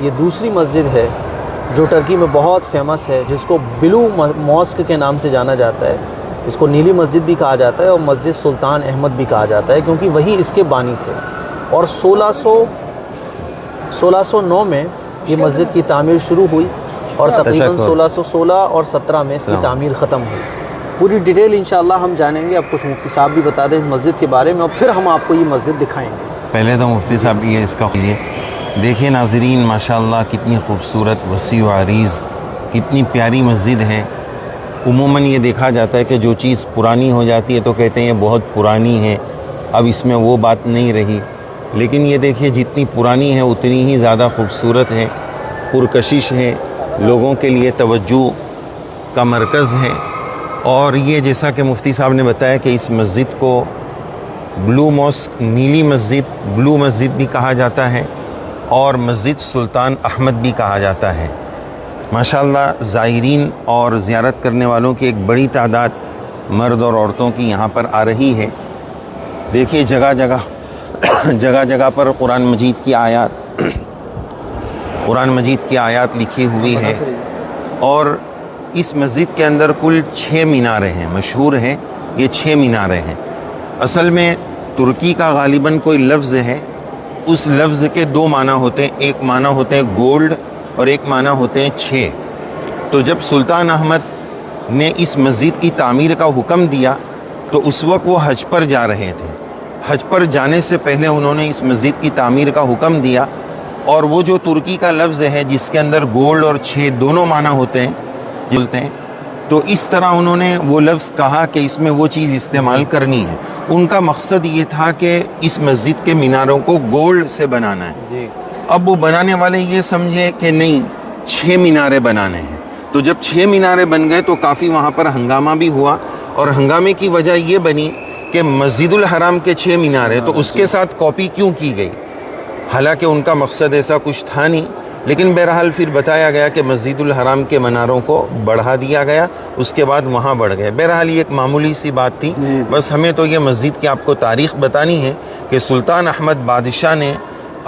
یہ دوسری مسجد ہے جو ٹرکی میں بہت فیمس ہے، جس کو بلو ماسک کے نام سے جانا جاتا ہے. اس کو نیلی مسجد بھی کہا جاتا ہے اور مسجد سلطان احمد بھی کہا جاتا ہے، کیونکہ وہی اس کے بانی تھے. اور 1609 میں یہ مسجد کی تعمیر شروع ہوئی اور تقریباً 1616 اور 17 میں اس کی تعمیر ختم ہوئی. پوری ڈیٹیل انشاءاللہ ہم جانیں گے. اب کچھ مفتی صاحب بھی بتا دیں اس مسجد کے بارے میں اور پھر ہم آپ کو یہ مسجد دکھائیں گے. پہلے تو مفتی صاحب یہ اس کا دیکھیں ناظرین، ماشاءاللہ کتنی خوبصورت، وسیع و عریض، کتنی پیاری مسجد ہے. عموماً یہ دیکھا جاتا ہے کہ جو چیز پرانی ہو جاتی ہے تو کہتے ہیں یہ بہت پرانی ہے، اب اس میں وہ بات نہیں رہی. لیکن یہ دیکھیے جتنی پرانی ہے اتنی ہی زیادہ خوبصورت ہے، پرکشش ہے، لوگوں کے لیے توجہ کا مرکز ہے. اور یہ جیسا کہ مفتی صاحب نے بتایا کہ اس مسجد کو بلو ماسک، نیلی مسجد، بلو مسجد بھی کہا جاتا ہے اور مسجد سلطان احمد بھی کہا جاتا ہے. ماشاءاللہ زائرین اور زیارت کرنے والوں کی ایک بڑی تعداد مرد اور عورتوں کی یہاں پر آ رہی ہے. دیکھیے جگہ جگہ پر قرآن مجید کی آیات لکھی ہوئی ہے. اور اس مسجد کے اندر کل 6 میناریں ہیں، مشہور ہیں یہ 6 میناریں ہیں. اصل میں ترکی کا غالباً کوئی لفظ ہے، اس لفظ کے 2 معنی ہوتے ہیں. ایک معنی ہوتے ہیں گولڈ اور ایک معنی ہوتے ہیں 6. تو جب سلطان احمد نے اس مسجد کی تعمیر کا حکم دیا تو اس وقت وہ حج پر جا رہے تھے. حج پر جانے سے پہلے انہوں نے اس مسجد کی تعمیر کا حکم دیا، اور وہ جو ترکی کا لفظ ہے جس کے اندر گولڈ اور 6 دونوں معنی ہوتے ہیں جلتے ہیں، تو اس طرح انہوں نے وہ لفظ کہا کہ اس میں وہ چیز استعمال کرنی ہے. ان کا مقصد یہ تھا کہ اس مسجد کے میناروں کو گولڈ سے بنانا ہے. اب وہ بنانے والے یہ سمجھے کہ نہیں 6 میناریں بنانے ہیں. تو جب 6 میناریں بن گئے تو کافی وہاں پر ہنگامہ بھی ہوا، اور ہنگامے کی وجہ یہ بنی کہ مسجد الحرام کے 6 میناریں تو اس کے ساتھ کاپی کیوں کی گئی، حالانکہ ان کا مقصد ایسا کچھ تھا نہیں. لیکن بہرحال پھر بتایا گیا کہ مسجد الحرام کے مناروں کو بڑھا دیا گیا، اس کے بعد وہاں بڑھ گئے. بہرحال یہ ایک معمولی سی بات تھی. بس ہمیں تو یہ مسجد کی آپ کو تاریخ بتانی ہے کہ سلطان احمد بادشاہ نے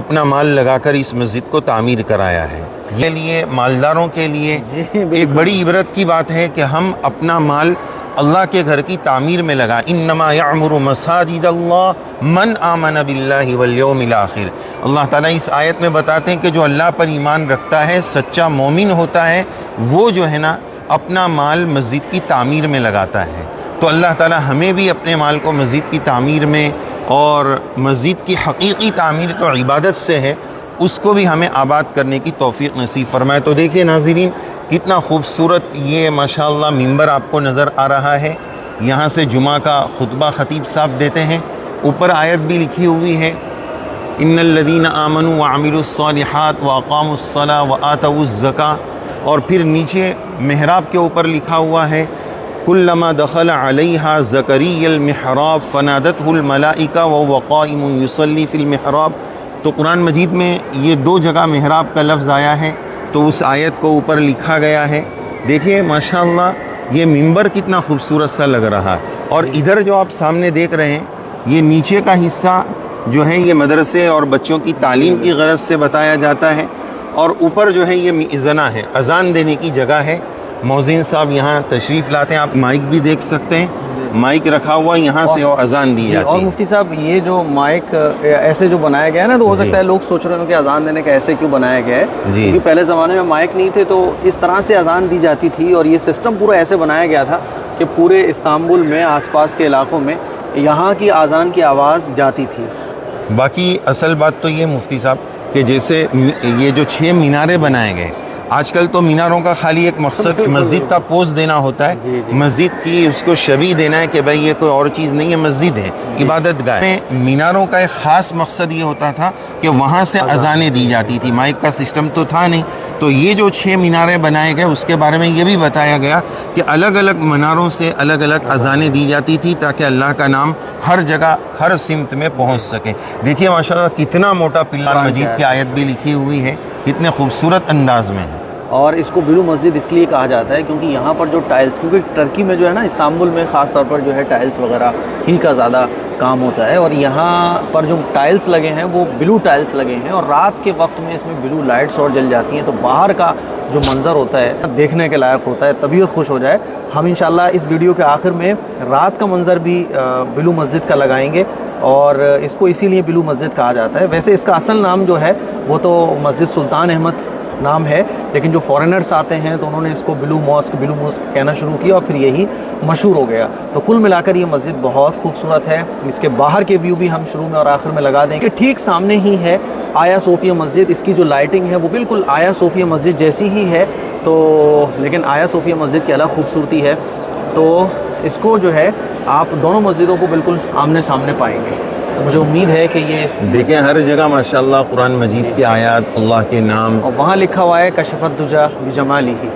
اپنا مال لگا کر اس مسجد کو تعمیر کرایا ہے. یہ لیے مالداروں کے لیے ایک بڑی عبرت کی بات ہے کہ ہم اپنا مال اللہ کے گھر کی تعمیر میں لگا. انما یعمر مساجد اللہ من آمن باللہ والیوم الاخر. اللہ تعالیٰ اس آیت میں بتاتے ہیں کہ جو اللہ پر ایمان رکھتا ہے، سچا مومن ہوتا ہے، وہ جو ہے نا اپنا مال مسجد کی تعمیر میں لگاتا ہے. تو اللہ تعالیٰ ہمیں بھی اپنے مال کو مسجد کی تعمیر میں، اور مسجد کی حقیقی تعمیر تو عبادت سے ہے، اس کو بھی ہمیں آباد کرنے کی توفیق نصیب فرمائے. تو دیکھیے ناظرین کتنا خوبصورت یہ ماشاءاللہ ممبر آپ کو نظر آ رہا ہے. یہاں سے جمعہ کا خطبہ خطیب صاحب دیتے ہیں. اوپر آیت بھی لکھی ہوئی ہے، ان الذین آمنوا وعملوا الصالحات واقاموا الصلاۃ وآتوا الزکاۃ. اور پھر نیچے محراب کے اوپر لکھا ہوا ہے کلما دخل علیہا زکریا المحراب فنادته الملائکہ وهو قائم یصلی فی المحراب. تو قرآن مجید میں یہ 2 جگہ محراب کا لفظ آیا ہے، تو اس آیت کو اوپر لکھا گیا ہے. دیکھیے ماشاءاللہ یہ ممبر کتنا خوبصورت سا لگ رہا ہے. اور ادھر جو آپ سامنے دیکھ رہے ہیں یہ نیچے کا حصہ جو ہے یہ مدرسے اور بچوں کی تعلیم کی غرض سے بتایا جاتا ہے، اور اوپر جو ہے یہ میزنہ ہے، اذان دینے کی جگہ ہے. مؤذن صاحب یہاں تشریف لاتے ہیں، آپ مائک بھی دیکھ سکتے ہیں، مائک رکھا ہوا یہاں سے اذان دی جاتی ہے. اور مفتی صاحب یہ جو مائک ایسے جو بنایا گیا ہے نا، تو ہو سکتا ہے لوگ سوچ رہے ہوں کہ اذان دینے کا ایسے کیوں بنایا گیا ہے، کیونکہ پہلے زمانے میں مائک نہیں تھے تو اس طرح سے اذان دی جاتی تھی، اور یہ سسٹم پورا ایسے بنایا گیا تھا کہ پورے استنبول میں آس پاس کے علاقوں میں یہاں کی اذان کی آواز جاتی تھی. باقی اصل بات تو یہ مفتی صاحب کہ جیسے یہ جو 6 میناریں بنائے گئے، آج کل تو میناروں کا خالی ایک مقصد مسجد کا پوز دینا ہوتا ہے، مسجد کی اس کو شبیہ دینا ہے کہ بھائی یہ کوئی اور چیز نہیں ہے، مسجد ہے، عبادت گاہ ہے. میناروں کا ایک خاص مقصد یہ ہوتا تھا کہ وہاں سے اذانیں دی جاتی تھی، مائک کا سسٹم تو تھا نہیں. تو یہ جو 6 میناریں بنائے گئے اس کے بارے میں یہ بھی بتایا گیا کہ الگ الگ مناروں سے الگ الگ اذانیں دی جاتی تھی تاکہ اللہ کا نام ہر جگہ ہر سمت میں پہنچ سکے. دیکھیے ماشاءاللہ کتنا موٹا پلار مجید کی آیت بھی لکھی ہوئی ہے، کتنے خوبصورت انداز میں ہے. اور اس کو بلو مسجد اس لیے کہا جاتا ہے کیونکہ یہاں پر جو ٹائلز، کیونکہ ٹرکی میں جو ہے نا، استنبول میں خاص طور پر جو ہے ٹائلز وغیرہ ہی کا زیادہ کام ہوتا ہے. اور یہاں پر جو ٹائلز لگے ہیں وہ بلو ٹائلز لگے ہیں, اور رات کے وقت میں اس میں بلو لائٹس اور جل جاتی ہیں, تو باہر کا جو منظر ہوتا ہے دیکھنے کے لائق ہوتا ہے, طبیعت خوش ہو جائے. ہم انشاءاللہ اس ویڈیو کے آخر میں رات کا منظر بھی بلو مسجد کا لگائیں گے, اور اس کو اسی لیے بلو مسجد کہا جاتا ہے. ویسے اس کا اصل نام جو ہے وہ تو مسجد سلطان احمد نام ہے, لیکن جو فارنرز آتے ہیں تو انہوں نے اس کو بلو ماسک کہنا شروع کیا, اور پھر یہی مشہور ہو گیا. تو کل ملا کر یہ مسجد بہت خوبصورت ہے. اس کے باہر کے ویو بھی ہم شروع میں اور آخر میں لگا دیں گے. ٹھیک سامنے ہی ہے آیا صوفیہ مسجد. اس کی جو لائٹنگ ہے وہ بالکل آیا صوفیہ مسجد جیسی ہی ہے, تو لیکن آیا صوفیہ مسجد کی الگ خوبصورتی ہے. تو اس کو جو ہے آپ دونوں مسجدوں کو بالکل آمنے سامنے پائیں گے. تو مجھے امید ہے کہ یہ دیکھیں ہر جگہ ماشاءاللہ قرآن مجید کی آیات, اللہ کے نام, اور وہاں لکھا ہوا ہے کشفت دجا بجمالہ.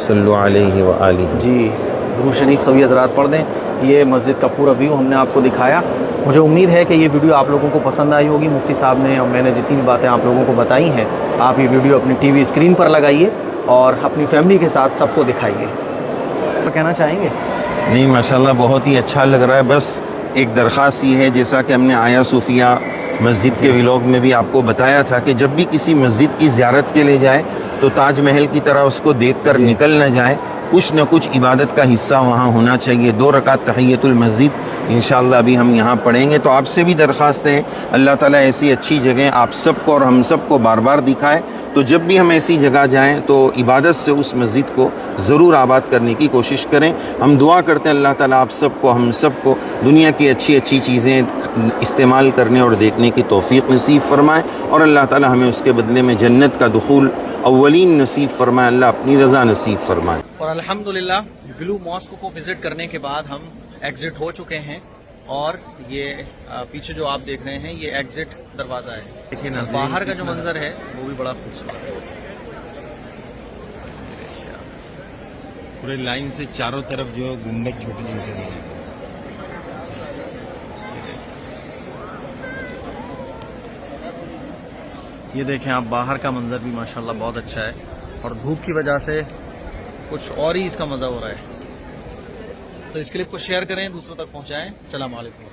صلو علیہ وآلہ. جی درود شریف سبھی حضرات پڑھ دیں. یہ مسجد کا پورا ویو ہم نے آپ کو دکھایا. مجھے امید ہے کہ یہ ویڈیو آپ لوگوں کو پسند آئی ہوگی. مفتی صاحب نے اور میں نے جتنی بھی باتیں آپ لوگوں کو بتائی ہیں, آپ یہ ویڈیو اپنی ٹی وی اسکرین پر لگائیے اور اپنی فیملی کے ساتھ سب کو دکھائیے. کہنا چاہیں گے؟ نہیں ماشاءاللہ بہت ہی اچھا لگ رہا ہے. بس ایک درخواست یہ ہے, جیسا کہ ہم نے آیا صوفیہ مسجد کے ولاگ میں بھی آپ کو بتایا تھا کہ جب بھی کسی مسجد کی زیارت کے لیے جائے تو تاج محل کی طرح اس کو دیکھ کر نکل نہ جائے, کچھ نہ کچھ عبادت کا حصہ وہاں ہونا چاہیے. 2 رکعت تحیۃ المسجد انشاءاللہ ابھی ہم یہاں پڑھیں گے. تو آپ سے بھی درخواست ہے, اللہ تعالیٰ ایسی اچھی جگہیں آپ سب کو اور ہم سب کو بار بار دکھائے. تو جب بھی ہم ایسی جگہ جائیں تو عبادت سے اس مسجد کو ضرور آباد کرنے کی کوشش کریں. ہم دعا کرتے ہیں اللہ تعالیٰ آپ سب کو, ہم سب کو دنیا کی اچھی اچھی چیزیں استعمال کرنے اور دیکھنے کی توفیق نصیب فرمائے, اور اللہ تعالیٰ ہمیں اس کے بدلے میں جنت کا دخول اولین نصیب فرمائے. اللہ اپنی رضا نصیب فرمائے. اور الحمدللہ بلو ماسک کو وزٹ کرنے کے بعد ہم ایگزٹ ہو چکے ہیں, اور یہ پیچھے جو آپ دیکھ رہے ہیں یہ ایگزٹ دروازہ ہے. باہر کا جو منظر ہے وہ بھی بڑا خوبصورت ہے. پورے لائن سے چاروں طرف جو گنبد چھوٹے چھوٹے ہیں. یہ دیکھیں آپ, باہر کا منظر بھی ماشاءاللہ بہت اچھا ہے, اور دھوپ کی وجہ سے کچھ اور ہی اس کا مزہ ہو رہا ہے. تو اس کلپ کو شیئر کریں, دوسروں تک پہنچائیں. السلام علیکم.